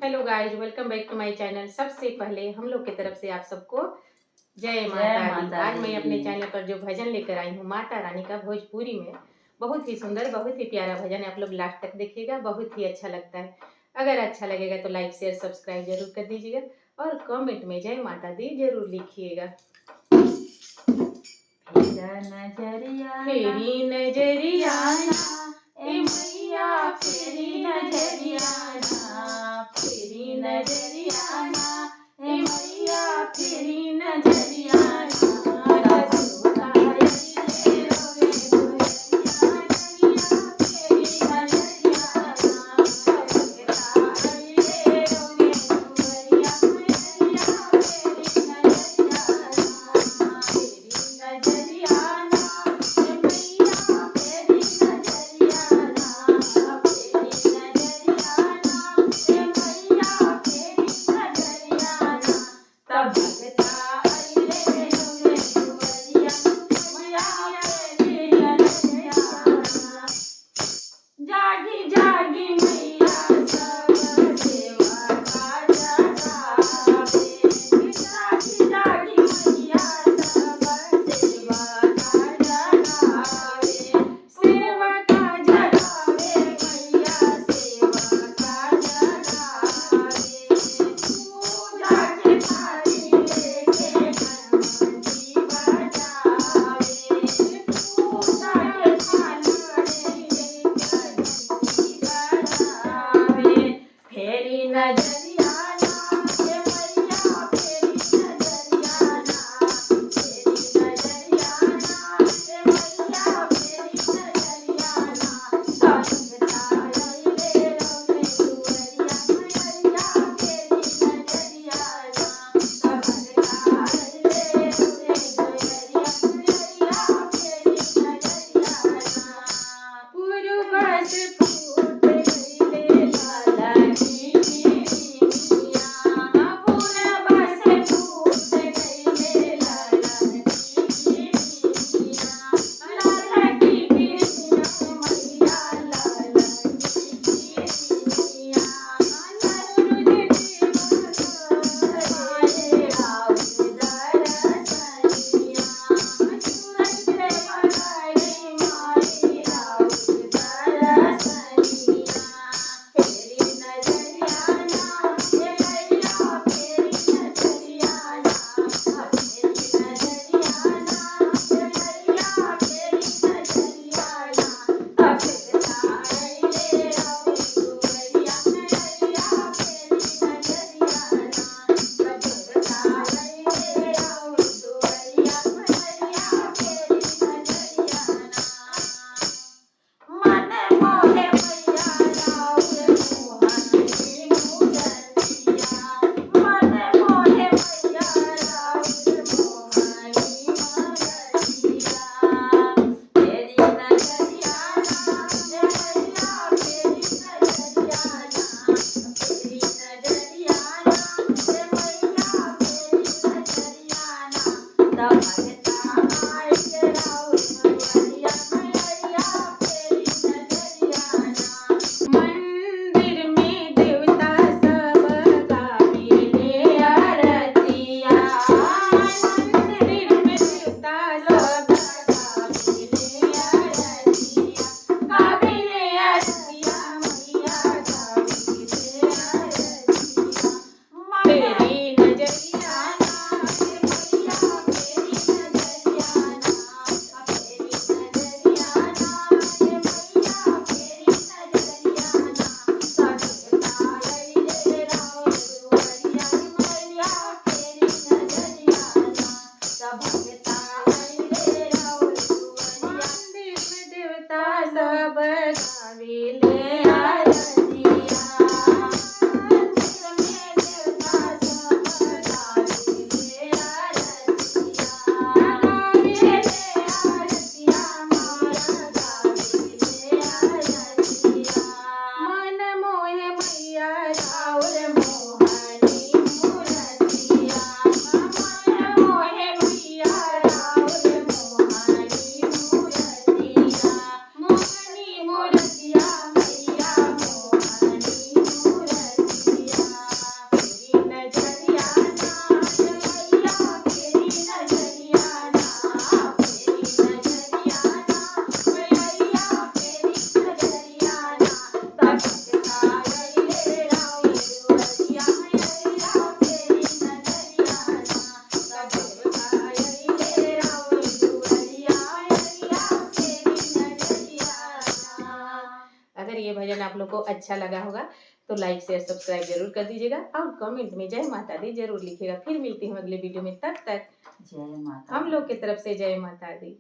Hello guys, welcome back to my channel. सबसे पहले हम लोग की तरफ से आप सबको जय जय माता दी। माता आज मैं अपने दी। चैनल पर जो भजन लेकर आई हूँ माता रानी का, भोजपुरी में बहुत ही सुंदर, बहुत ही प्यारा भजन है। आप लोग लास्ट तक देखिएगा, बहुत ही अच्छा लगता है। अगर अच्छा लगेगा तो लाइक शेयर सब्सक्राइब जरूर कर दीजिएगा और कमेंट में जय माता दी जरूर लिखिएगा। फेरी नजरिया ए मैया, फेरी नजरिया, फेरी नजरिया ए मैया, फेरी नजरिया। जागी जागी मैया सब सेवा का जगावे, जागी जागी मैया सब सेवा का जगावे, सेवा का जगावे मैया सेवा का जगावे। पूजा के थाली लेके घंटी बजावे, पूजा के थाली फेरी नजरिया ए मैया, फेरी नजरिया, फेरी नजरिया ए मैया, फेरी नजरिया। संगता लइले रौने दुवरिया मैया, फेरी नजरिया, संगता लइले रौने दुवरिया मैया, फेरी नजरिया। पूर्व से फूट गइले लाला की किरनिया, पूर्व से फूट गइले लाला की किरनिया, लाला की किरनिया मैया, लाला की किरनिया। सूरज देवा करे राउर दरसनिया, सूरज देवा करे माई राउर दरसनिया। फेरी नजरिया ए मैया, फेरी नजरिया, फेरी नजरिया ए मैया, फेरी नजरिया। भगता अइले रौने दुवरिया मैया, फेरी नजरिया, भगता अइले रौने दुवरिया मैया, फेरी नजरिया। मन मोहे मैया राउर मोहनी मूरतिया, मन मोहे मैया राउर मोहनी मूरतिया। फेरी नजरिया ए मैया, फेरी नजरिया, फेरी नजरिया ए मैया, फेरी नजरिया। भगता आइले राउर दुवरिया मैया, फेरी नजरिया। मंदिर में देवता सब गावेले आरतिया, मंदिर में देवता सब गावेले आरतिया, गावेले आरतिया मैया, गावेले आरतिया। फेरी नजरिया ए मैया, फेरी नजरिया, फेरी नजरिया ए मैया, फेरी नजरिया। संगता लइले रौने दुवरिया मैया, फेरी नजरिया, भगता लइले रौने दुवरिया। मंदिर में देवता सब गावेले आरतिया, मंदिर में देवता सब गावेले आरतिया, गावेले आरतिया मारा, गावेले आरतिया। मन मोहे मैया राउर मोहनी मूरतिया, मन मोहे मैया राउर मोहनी मूरतिया, मोहनी मूरतिया मैया, मोहनी मूरतिया। लोग को अच्छा लगा होगा तो लाइक शेयर सब्सक्राइब जरूर कर दीजिएगा और कमेंट में जय माता दी जरूर लिखिएगा। फिर मिलती हूँ अगले वीडियो में, तब तक जय माता हम लोग की तरफ से जय माता दी।